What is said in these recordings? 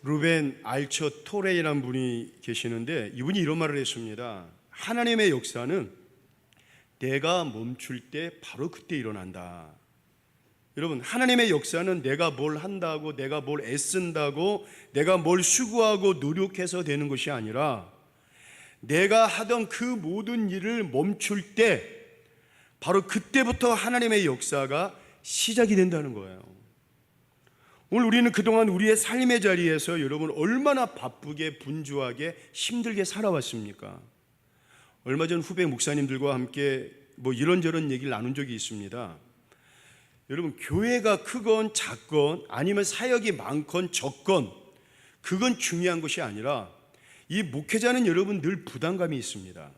루벤 알처 토레이라는 분이 계시는데 이분이 이런 말을 했습니다. 하나님의 역사는 내가 멈출 때 바로 그때 일어난다. 여러분, 하나님의 역사는 내가 뭘 한다고, 내가 뭘 애쓴다고, 내가 뭘 수고하고 노력해서 되는 것이 아니라 내가 하던 그 모든 일을 멈출 때 바로 그때부터 하나님의 역사가 시작이 된다는 거예요. 오늘 우리는 그동안 우리의 삶의 자리에서 여러분 얼마나 바쁘게 분주하게 힘들게 살아왔습니까? 얼마 전 후배 목사님들과 함께 이런저런 얘기를 나눈 적이 있습니다. 여러분, 교회가 크건 작건 아니면 사역이 많건 적건 그건 중요한 것이 아니라 이 목회자는 여러분 늘 부담감이 있습니다.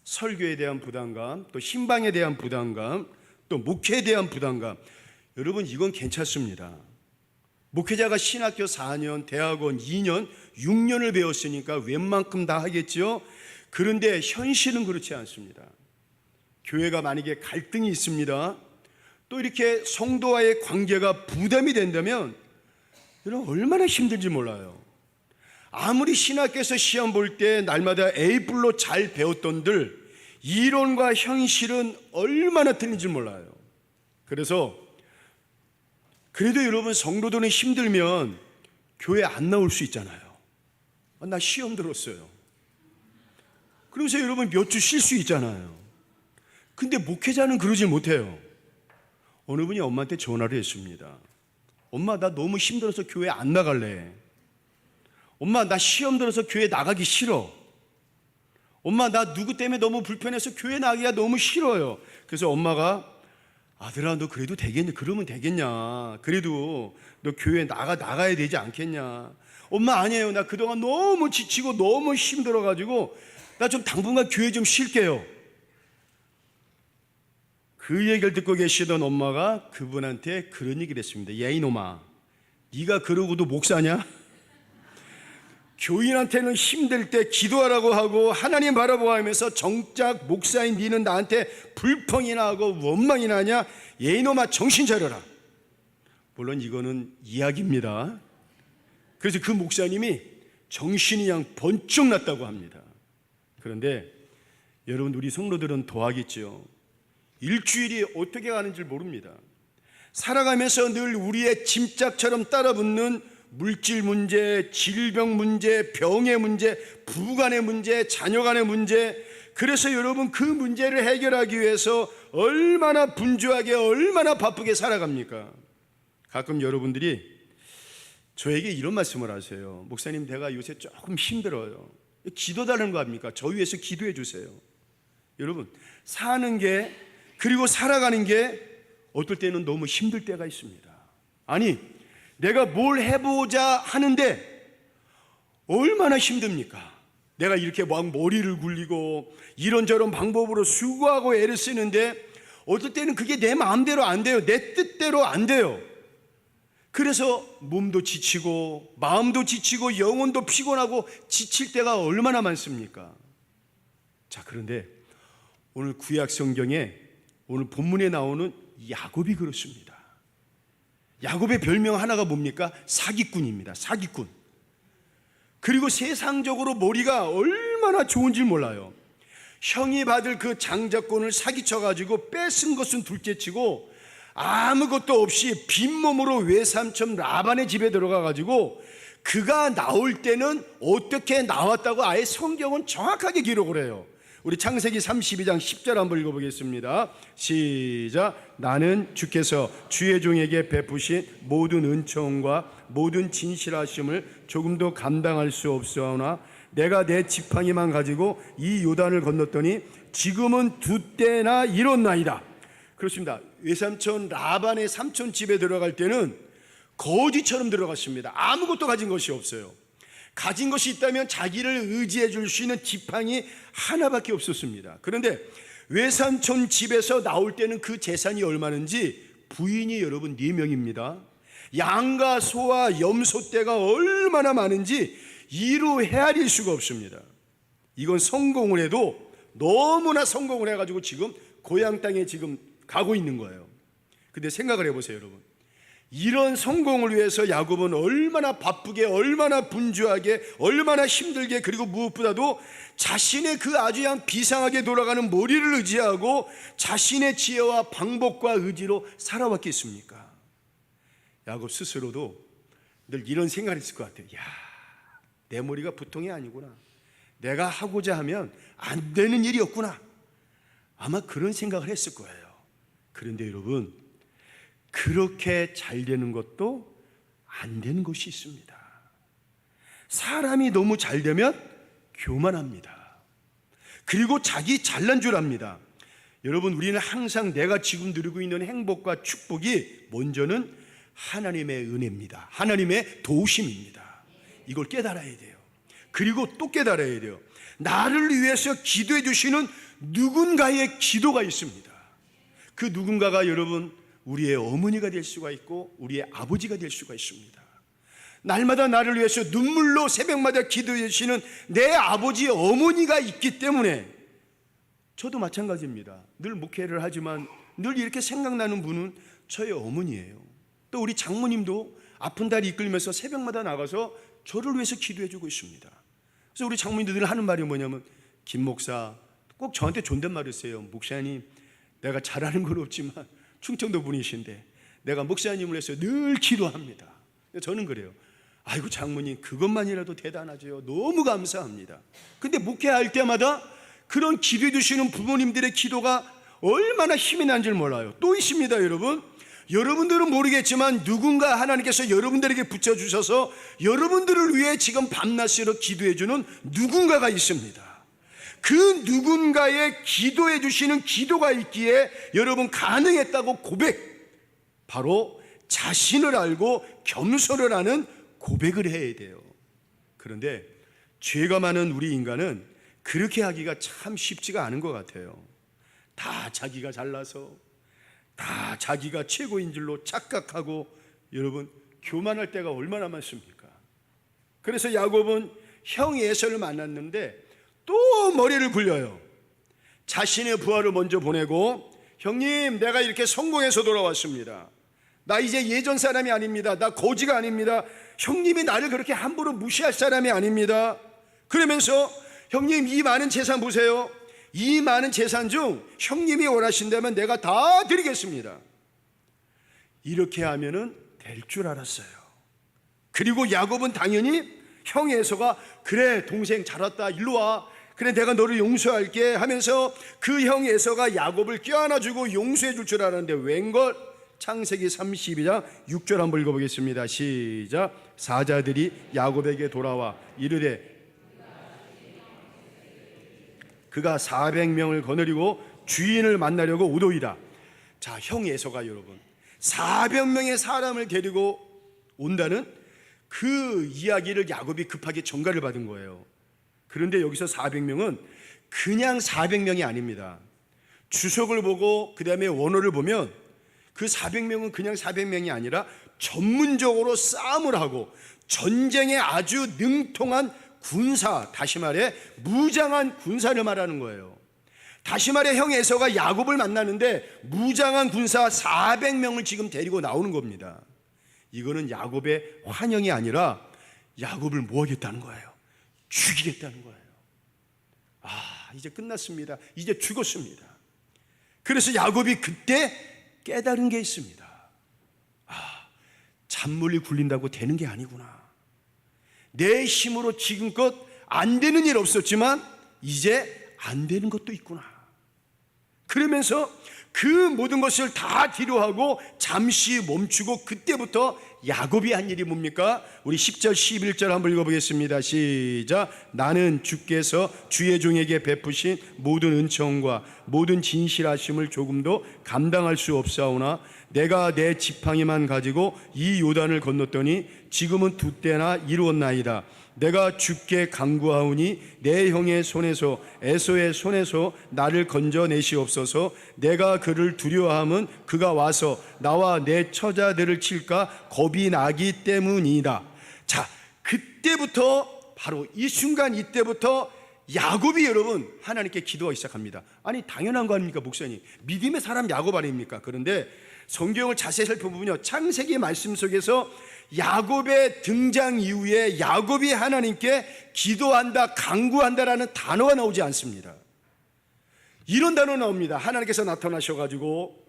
설교에 대한 부담감, 또 신방에 대한 부담감, 또 목회에 대한 부담감. 여러분, 이건 괜찮습니다. 목회자가 신학교 4년, 대학원 2년, 6년을 배웠으니까 웬만큼 다 하겠죠. 그런데 현실은 그렇지 않습니다. 교회가 만약에 갈등이 있습니다. 또 이렇게 성도와의 관계가 부담이 된다면 여러분 얼마나 힘든지 몰라요. 아무리 신학교에서 시험 볼 때 날마다 A뿔로 잘 배웠던들 이론과 현실은 얼마나 틀린지 몰라요. 그래도 여러분 성도들은 힘들면 교회 안 나올 수 있잖아요. 나 시험 들었어요. 그러면서 여러분 몇 주 쉴 수 있잖아요. 근데 목회자는 그러지 못해요. 어느 분이 엄마한테 전화를 했습니다. 엄마, 나 너무 힘들어서 교회 안 나갈래. 엄마, 나 시험 들어서 교회 나가기 싫어. 엄마, 나 누구 때문에 너무 불편해서 교회 나가기가 너무 싫어요. 그래서 엄마가 아들아, 너 그래도 되겠냐? 그러면 되겠냐? 그래도 너 교회 나가야 되지 않겠냐? 엄마, 아니에요. 나 그동안 너무 지치고 너무 힘들어가지고 나 좀 당분간 교회 좀 쉴게요. 그 얘기를 듣고 계시던 엄마가 그분한테 그런 얘기를 했습니다. 야, 이놈아, 네가 그러고도 목사냐? 교인한테는 힘들 때 기도하라고 하고 하나님 바라보고 하면서 정작 목사인 네는 나한테 불평이나 하고 원망이나 하냐? 야, 이놈아, 정신 차려라. 물론 이거는 이야기입니다. 그래서 그 목사님이 정신이 그냥 번쩍 났다고 합니다. 그런데 여러분, 우리 성도들은 더 하겠죠. 일주일이 어떻게 가는지 모릅니다. 살아가면서 늘 우리의 짐짝처럼 따라붙는 물질 문제, 질병 문제, 병의 문제, 부부간의 문제, 자녀간의 문제. 그래서 여러분 그 문제를 해결하기 위해서 얼마나 분주하게 얼마나 바쁘게 살아갑니까? 가끔 여러분들이 저에게 이런 말씀을 하세요. 목사님, 내가 요새 조금 힘들어요. 기도달라는 거 아닙니까? 저 위해서 기도해 주세요. 여러분, 사는 게 그리고 살아가는 게 어떨 때는 너무 힘들 때가 있습니다. 아니, 내가 뭘 해보자 하는데 얼마나 힘듭니까? 내가 이렇게 막 머리를 굴리고 이런저런 방법으로 수고하고 애를 쓰는데 어떨 때는 그게 내 마음대로 안 돼요. 내 뜻대로 안 돼요. 그래서 몸도 지치고 마음도 지치고 영혼도 피곤하고 지칠 때가 얼마나 많습니까? 자, 그런데 오늘 구약 성경에 오늘 본문에 나오는 야곱이 그렇습니다. 야곱의 별명 하나가 뭡니까? 사기꾼입니다. 사기꾼. 그리고 세상적으로 머리가 얼마나 좋은지 몰라요. 형이 받을 그 장자권을 사기쳐가지고 뺏은 것은 둘째치고 아무것도 없이 빈몸으로 외삼촌 라반의 집에 들어가가지고 그가 나올 때는 어떻게 나왔다고 아예 성경은 정확하게 기록을 해요. 우리 창세기 32장 10절 한번 읽어보겠습니다. 시작. 나는 주께서 주의 종에게 베푸신 모든 은총과 모든 진실하심을 조금도 감당할 수 없사오나 내가 내 지팡이만 가지고 이 요단을 건넜더니 지금은 두 때나 이뤘나이다. 그렇습니다. 외삼촌 라반의 삼촌 집에 들어갈 때는 거지처럼 들어갔습니다. 아무것도 가진 것이 없어요. 가진 것이 있다면 자기를 의지해 줄 수 있는 지팡이 하나밖에 없었습니다. 그런데 외삼촌 집에서 나올 때는 그 재산이 얼마는지 부인이 여러분 4명입니다. 양과 소와 염소떼가 얼마나 많은지 이루 헤아릴 수가 없습니다. 이건 성공을 해도 너무나 성공을 해가지고 지금 고향 땅에 지금 가고 있는 거예요. 근데 생각을 해보세요, 여러분. 이런 성공을 위해서 야곱은 얼마나 바쁘게, 얼마나 분주하게, 얼마나 힘들게, 그리고 무엇보다도 자신의 그 아주 그냥 비상하게 돌아가는 머리를 의지하고 자신의 지혜와 방법과 의지로 살아왔겠습니까? 야곱 스스로도 늘 이런 생각을 했을 것 같아요. 내 머리가 보통이 아니구나. 내가 하고자 하면 안 되는 일이었구나. 아마 그런 생각을 했을 거예요. 그런데 여러분, 그렇게 잘 되는 것도 안 되는 것이 있습니다. 사람이 너무 잘 되면 교만합니다. 그리고 자기 잘난 줄 압니다. 여러분, 우리는 항상 내가 지금 누리고 있는 행복과 축복이 먼저는 하나님의 은혜입니다. 하나님의 도우심입니다. 이걸 깨달아야 돼요. 그리고 또 깨달아야 돼요. 나를 위해서 기도해 주시는 누군가의 기도가 있습니다. 그 누군가가 여러분, 우리의 어머니가 될 수가 있고 우리의 아버지가 될 수가 있습니다. 날마다 나를 위해서 눈물로 새벽마다 기도해 주시는 내 아버지의 어머니가 있기 때문에 저도 마찬가지입니다. 늘 목회를 하지만 늘 이렇게 생각나는 분은 저의 어머니예요. 또 우리 장모님도 아픈 다리 이끌면서 새벽마다 나가서 저를 위해서 기도해 주고 있습니다. 그래서 우리 장모님들 늘 하는 말이 뭐냐면, 김 목사 꼭 저한테 존댓말을 써요. 목사님, 내가 잘하는 건 없지만 충청도 분이신데 내가 목사님을 해서 늘 기도합니다. 저는 그래요. 아이고 장모님, 그것만이라도 대단하죠. 너무 감사합니다. 근데 목회할 때마다 그런 기도해 주시는 부모님들의 기도가 얼마나 힘이 난 줄 몰라요. 또 있습니다. 여러분, 여러분들은 모르겠지만 누군가 하나님께서 여러분들에게 붙여주셔서 여러분들을 위해 지금 밤낮으로 기도해 주는 누군가가 있습니다. 그 누군가의 기도해 주시는 기도가 있기에 여러분 가능했다고 고백, 바로 자신을 알고 겸손을 하는 고백을 해야 돼요. 그런데 죄가 많은 우리 인간은 그렇게 하기가 참 쉽지가 않은 것 같아요. 다 자기가 잘나서, 다 자기가 최고인 줄로 착각하고 여러분 교만할 때가 얼마나 많습니까? 그래서 야곱은 형 에서를 만났는데 또 머리를 굴려요. 자신의 부하를 먼저 보내고, 형님, 내가 이렇게 성공해서 돌아왔습니다. 나 이제 예전 사람이 아닙니다. 나 거지가 아닙니다. 형님이 나를 그렇게 함부로 무시할 사람이 아닙니다. 그러면서 형님, 이 많은 재산 보세요. 이 많은 재산 중 형님이 원하신다면 내가 다 드리겠습니다. 이렇게 하면은 될 줄 알았어요. 그리고 야곱은 당연히 형 에서가, 그래 동생 잘 왔다, 일로 와, 그래 내가 너를 용서할게 하면서 그 형 에서가 야곱을 껴안아주고 용서해 줄 줄 알았는데 웬걸, 창세기 32장 6절 한번 읽어보겠습니다. 시작. 사자들이 야곱에게 돌아와 이르되, 그가 400명을 거느리고 주인을 만나려고 오도이다. 자, 형 에서가 여러분 400명의 사람을 데리고 온다는 그 이야기를 야곱이 급하게 전가를 받은 거예요. 그런데 여기서 400명은 그냥 400명이 아닙니다. 주석을 보고 그 다음에 원어를 보면 그 400명은 그냥 400명이 아니라 전문적으로 싸움을 하고 전쟁에 아주 능통한 군사, 다시 말해 무장한 군사를 말하는 거예요. 다시 말해 형 에서가 야곱을 만나는데 무장한 군사 400명을 지금 데리고 나오는 겁니다. 이거는 야곱의 환영이 아니라 야곱을 뭐 하겠다는 거예요? 죽이겠다는 거예요. 이제 끝났습니다. 이제 죽었습니다. 그래서 야곱이 그때 깨달은 게 있습니다. 잔물이 굴린다고 되는 게 아니구나. 내 힘으로 지금껏 안 되는 일 없었지만 이제 안 되는 것도 있구나. 그러면서 그 모든 것을 다 뒤로하고 잠시 멈추고 그때부터 야곱이 한 일이 뭡니까? 우리 10절 11절 한번 읽어보겠습니다. 시작. 나는 주께서 주의 종에게 베푸신 모든 은총과 모든 진실하심을 조금도 감당할 수 없사오나 내가 내 지팡이만 가지고 이 요단을 건넜더니 지금은 두 때나 이루었나이다. 내가 주께 간구하오니 내 형의 손에서 에서의 손에서 나를 건져내시옵소서. 내가 그를 두려워함은 그가 와서 나와 내 처자들을 칠까 겁이 나기 때문이다. 자, 그때부터 바로 이 순간 이때부터 야곱이 여러분 하나님께 기도하기 시작합니다. 아니 당연한 거 아닙니까 목사님? 믿음의 사람 야곱 아닙니까? 그런데 성경을 자세히 살펴보면요, 창세기 말씀 속에서 야곱의 등장 이후에 야곱이 하나님께 기도한다, 간구한다라는 단어가 나오지 않습니다. 이런 단어 나옵니다. 하나님께서 나타나셔가지고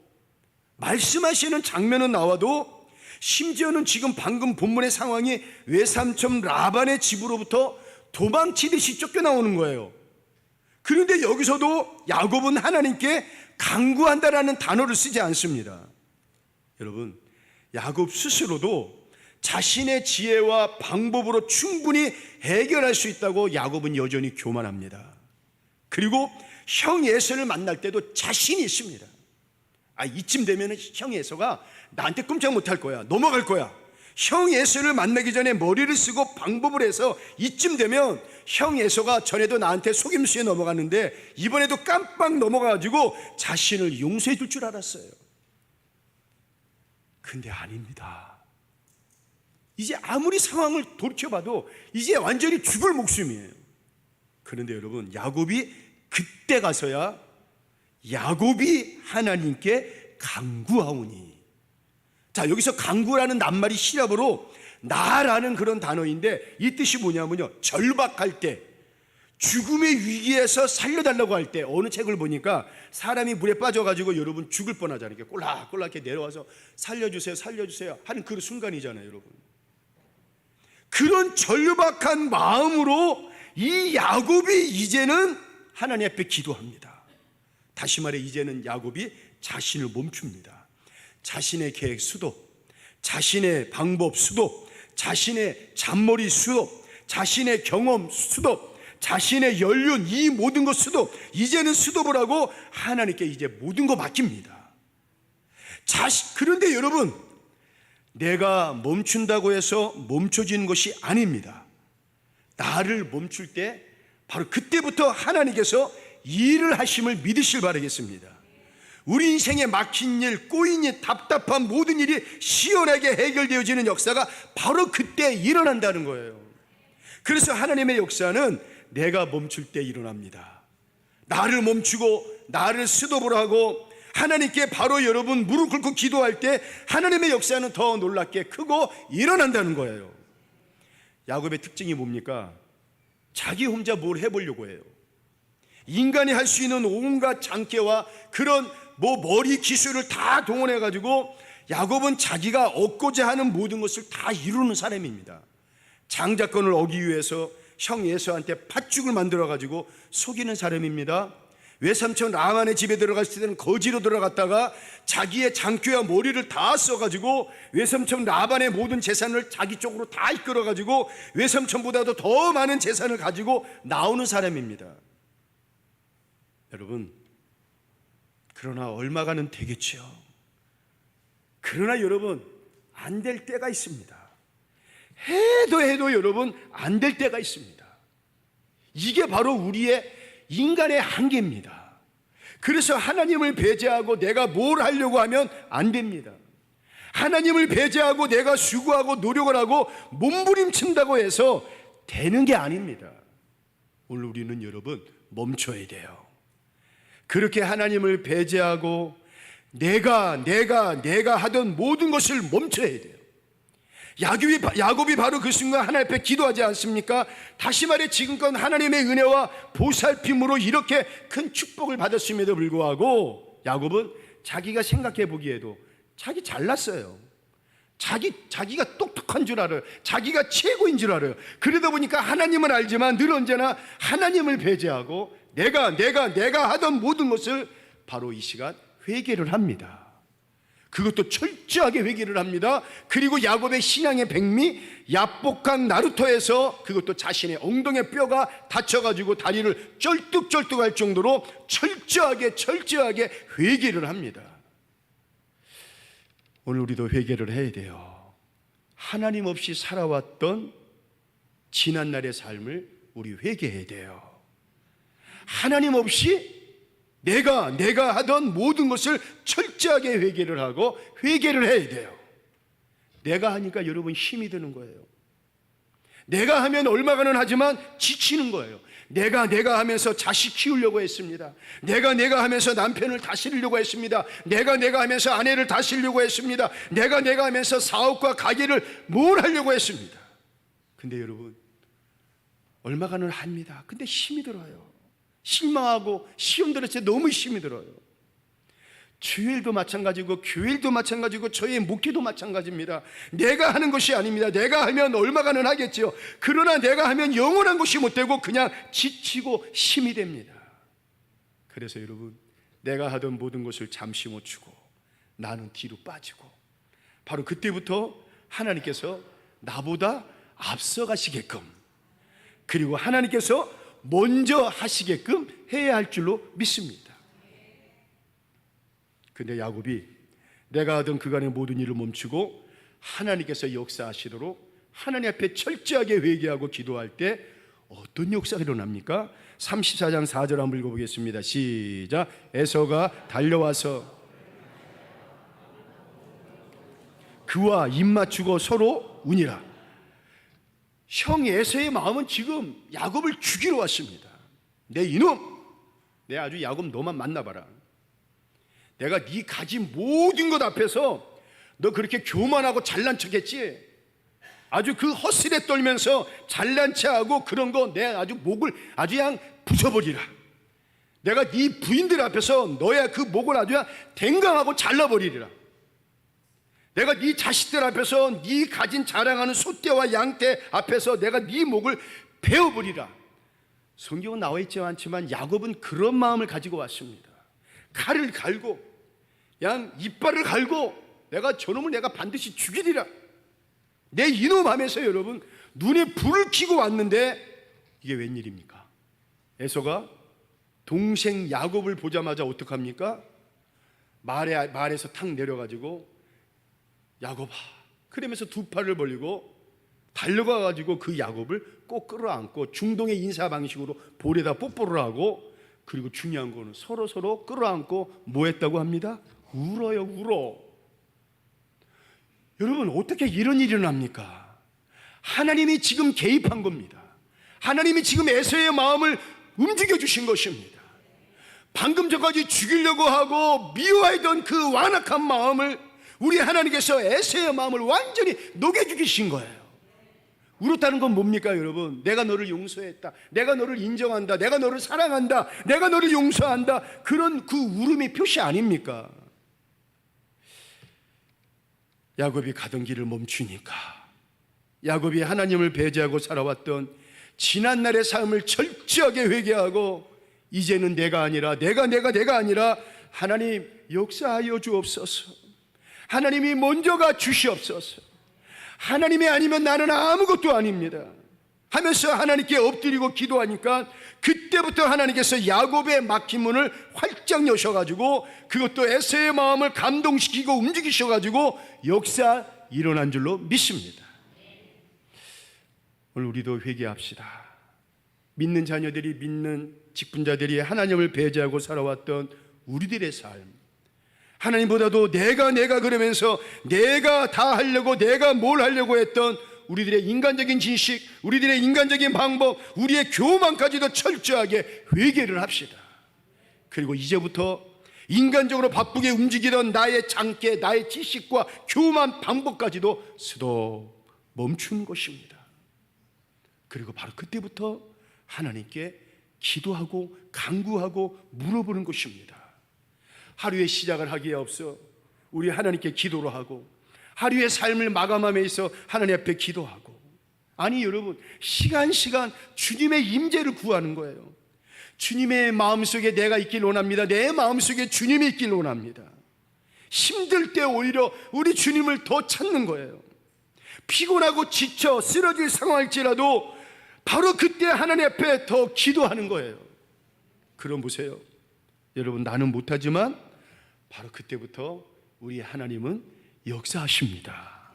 말씀하시는 장면은 나와도 심지어는 지금 방금 본문의 상황이 외삼촌 라반의 집으로부터 도망치듯이 쫓겨나오는 거예요. 그런데 여기서도 야곱은 하나님께 간구한다라는 단어를 쓰지 않습니다. 여러분, 야곱 스스로도 자신의 지혜와 방법으로 충분히 해결할 수 있다고 야곱은 여전히 교만합니다. 그리고 형 에서를 만날 때도 자신이 있습니다. 이쯤 되면 형 에서가 나한테 꼼짝 못할 거야, 넘어갈 거야. 형 에서를 만나기 전에 머리를 쓰고 방법을 해서 이쯤 되면 형 에서가 전에도 나한테 속임수에 넘어갔는데 이번에도 깜빡 넘어가가지고 자신을 용서해 줄 줄 알았어요. 근데 아닙니다. 이제 아무리 상황을 돌이켜봐도 이제 완전히 죽을 목숨이에요. 그런데 여러분, 야곱이 그때 가서야 야곱이 하나님께 간구하오니. 자, 여기서 간구라는 낱말이 시랍으로 나라는 그런 단어인데 이 뜻이 뭐냐면요, 절박할 때, 죽음의 위기에서 살려달라고 할 때. 어느 책을 보니까 사람이 물에 빠져가지고 여러분 죽을 뻔하잖아요. 이렇게 꼴락꼴락 이렇게 내려와서 살려주세요, 살려주세요 하는 그 순간이잖아요, 여러분. 그런 절박한 마음으로 이 야곱이 이제는 하나님 앞에 기도합니다. 다시 말해, 이제는 야곱이 자신을 멈춥니다. 자신의 계획 수도, 자신의 방법 수도, 자신의 잔머리 수도, 자신의 경험 수도, 자신의 연륜, 이 모든 것 수도, 이제는 수도를 하고 하나님께 이제 모든 거 맡깁니다. 그런데 여러분, 내가 멈춘다고 해서 멈춰지는 것이 아닙니다. 나를 멈출 때 바로 그때부터 하나님께서 일을 하심을 믿으실 바라겠습니다. 우리 인생에 막힌 일, 꼬인 일, 답답한 모든 일이 시원하게 해결되어지는 역사가 바로 그때 일어난다는 거예요. 그래서 하나님의 역사는 내가 멈출 때 일어납니다. 나를 멈추고 나를 스톱을 하고 하나님께 바로 여러분 무릎 꿇고 기도할 때 하나님의 역사는 더 놀랍게 크고 일어난다는 거예요. 야곱의 특징이 뭡니까? 자기 혼자 뭘 해보려고 해요. 인간이 할 수 있는 온갖 장깨와 그런 머리 기술을 다 동원해가지고 야곱은 자기가 얻고자 하는 모든 것을 다 이루는 사람입니다. 장자권을 얻기 위해서 형 에서한테 팥죽을 만들어가지고 속이는 사람입니다. 외삼촌 라반의 집에 들어갔을 때는 거지로 들어갔다가 자기의 장교와 머리를 다 써가지고 외삼촌 라반의 모든 재산을 자기 쪽으로 다 이끌어가지고 외삼촌보다도 더 많은 재산을 가지고 나오는 사람입니다. 여러분, 그러나 얼마가는 되겠죠. 그러나 여러분, 안 될 때가 있습니다. 해도 여러분 안 될 때가 있습니다. 이게 바로 우리의 인간의 한계입니다. 그래서 하나님을 배제하고 내가 뭘 하려고 하면 안 됩니다. 하나님을 배제하고 내가 수고하고 노력을 하고 몸부림친다고 해서 되는 게 아닙니다. 오늘 우리는 여러분 멈춰야 돼요. 그렇게 하나님을 배제하고 내가 하던 모든 것을 멈춰야 돼요. 야곱이 바로 그 순간 하나님 앞에 기도하지 않습니까? 다시 말해, 지금껏 하나님의 은혜와 보살핌으로 이렇게 큰 축복을 받았음에도 불구하고 야곱은 자기가 생각해 보기에도 자기 잘났어요. 자기가 똑똑한 줄 알아요. 자기가 최고인 줄 알아요. 그러다 보니까 하나님은 알지만 늘 언제나 하나님을 배제하고 내가 하던 모든 것을 바로 이 시간 회개를 합니다. 그것도 철저하게 회개를 합니다. 그리고 야곱의 신앙의 백미 야복강 나루터에서 그것도 자신의 엉덩이 뼈가 다쳐가지고 다리를 쩔뚝쩔뚝할 정도로 철저하게 회개를 합니다. 오늘 우리도 회개를 해야 돼요. 하나님 없이 살아왔던 지난날의 삶을 우리 회개해야 돼요. 하나님 없이 내가 하던 모든 것을 철저하게 회개를 하고 회개를 해야 돼요. 내가 하니까 여러분 힘이 드는 거예요. 내가 하면 얼마가는 하지만 지치는 거예요. 내가 하면서 자식 키우려고 했습니다. 내가 하면서 남편을 다스리려고 했습니다. 내가 하면서 아내를 다스리려고 했습니다. 내가 하면서 사업과 가게를 뭘 하려고 했습니다. 근데 여러분, 얼마가는 합니다. 근데 힘이 들어요. 실망하고 시험 들었을 때 너무 힘이 들어요. 주일도 마찬가지고 교일도 마찬가지고 저의 목회도 마찬가지입니다. 내가 하는 것이 아닙니다. 내가 하면 얼마가는 하겠죠. 그러나 내가 하면 영원한 것이 못 되고 그냥 지치고 힘이 됩니다. 그래서 여러분, 내가 하던 모든 것을 잠시 멈추고 나는 뒤로 빠지고, 바로 그때부터 하나님께서 나보다 앞서가시게끔, 그리고 하나님께서 먼저 하시게끔 해야 할 줄로 믿습니다. 근데 야곱이 내가 하던 그간의 모든 일을 멈추고 하나님께서 역사하시도록 하나님 앞에 철저하게 회개하고 기도할 때 어떤 역사가 일어납니까? 34장 4절 한번 읽어보겠습니다. 시작. 에서가 달려와서 그와 입맞추고 서로 우니라. 형 에서의 마음은 지금 야곱을 죽이러 왔습니다. 내 이놈, 내 아주 야곱 너만 만나봐라. 내가 네 가진 모든 것 앞에서 너 그렇게 교만하고 잘난 척했지? 아주 그 헛슬에 떨면서 잘난 척하고 그런 거 내 아주 목을 아주 그냥 부숴버리라. 내가 네 부인들 앞에서 너의 그 목을 아주 그냥 댕강하고 잘라버리리라. 내가 네 자식들 앞에서 네 가진 자랑하는 소떼와 양떼 앞에서 내가 네 목을 베어버리라. 성경은 나와 있지 않지만 야곱은 그런 마음을 가지고 왔습니다. 칼을 갈고 양 이빨을 갈고 내가 저놈을 내가 반드시 죽이리라. 내 이놈 하면서 여러분 눈에 불을 켜고 왔는데 이게 웬일입니까? 에서가 동생 야곱을 보자마자 어떡합니까? 말에서 탁 내려가지고 야곱아 그러면서 두 팔을 벌리고 달려가가지고 그 야곱을 꼭 끌어안고 중동의 인사 방식으로 볼에다 뽀뽀를 하고, 그리고 중요한 거는 서로 끌어안고 뭐 했다고 합니다? 울어요. 울어. 여러분, 어떻게 이런 일이 일어납니까? 하나님이 지금 개입한 겁니다. 하나님이 지금 에서의 마음을 움직여 주신 것입니다. 방금 전까지 죽이려고 하고 미워하던 그 완악한 마음을 우리 하나님께서 에서의 마음을 완전히 녹여 죽이신 거예요. 울었다는 건 뭡니까 여러분? 내가 너를 용서했다, 내가 너를 인정한다, 내가 너를 사랑한다, 내가 너를 용서한다, 그런 그 울음의 표시 아닙니까? 야곱이 가던 길을 멈추니까, 야곱이 하나님을 배제하고 살아왔던 지난날의 삶을 철저하게 회개하고 이제는 내가 아니라 내가 아니라 하나님 역사하여 주옵소서, 하나님이 먼저가 주시옵소서, 하나님이 아니면 나는 아무것도 아닙니다 하면서 하나님께 엎드리고 기도하니까 그때부터 하나님께서 야곱의 막힌 문을 활짝 여셔가지고 그것도 에서의 마음을 감동시키고 움직이셔가지고 역사 일어난 줄로 믿습니다. 오늘 우리도 회개합시다. 믿는 자녀들이, 믿는 직분자들이 하나님을 배제하고 살아왔던 우리들의 삶, 하나님보다도 내가 그러면서 내가 다 하려고, 내가 뭘 하려고 했던 우리들의 인간적인 지식, 우리들의 인간적인 방법, 우리의 교만까지도 철저하게 회개를 합시다. 그리고 이제부터 인간적으로 바쁘게 움직이던 나의 장깨, 나의 지식과 교만 방법까지도 스톱 멈추는 것입니다. 그리고 바로 그때부터 하나님께 기도하고 간구하고 물어보는 것입니다. 하루의 시작을 하기에 앞서 우리 하나님께 기도를 하고 하루의 삶을 마감함에 있어 하나님 앞에 기도하고, 아니 여러분, 시간 주님의 임재를 구하는 거예요. 주님의 마음속에 내가 있길 원합니다. 내 마음속에 주님이 있길 원합니다. 힘들 때 오히려 우리 주님을 더 찾는 거예요. 피곤하고 지쳐 쓰러질 상황일지라도 바로 그때 하나님 앞에 더 기도하는 거예요. 그럼 보세요 여러분, 나는 못하지만 바로 그때부터 우리 하나님은 역사하십니다.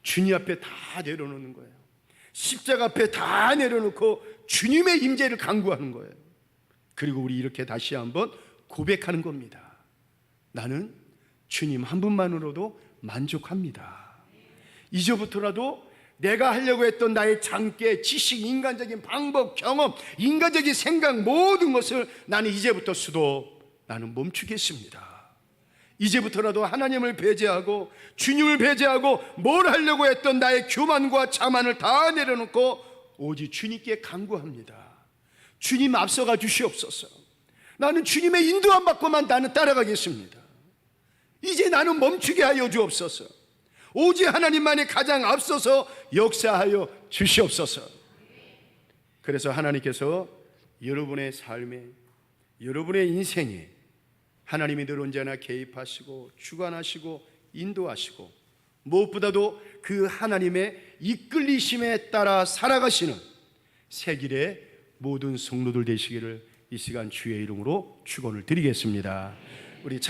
주님 앞에 다 내려놓는 거예요. 십자가 앞에 다 내려놓고 주님의 임재를 간구하는 거예요. 그리고 우리 이렇게 다시 한번 고백하는 겁니다. 나는 주님 한 분만으로도 만족합니다. 이제부터라도 내가 하려고 했던 나의 장깨, 지식, 인간적인 방법, 경험, 인간적인 생각 모든 것을 나는 이제부터 나는 멈추겠습니다. 이제부터라도 하나님을 배제하고 주님을 배제하고 뭘 하려고 했던 나의 교만과 자만을 다 내려놓고 오직 주님께 간구합니다. 주님 앞서가 주시옵소서. 나는 주님의 인도함 받고만 나는 따라가겠습니다. 이제 나는 멈추게 하여 주옵소서. 오직 하나님만이 가장 앞서서 역사하여 주시옵소서. 그래서 하나님께서 여러분의 삶에, 여러분의 인생에 하나님이 늘 언제나 개입하시고 주관하시고 인도하시고 무엇보다도 그 하나님의 이끌리심에 따라 살아가시는 새길의 모든 성도들 되시기를 이 시간 주의 이름으로 축원을 드리겠습니다. 우리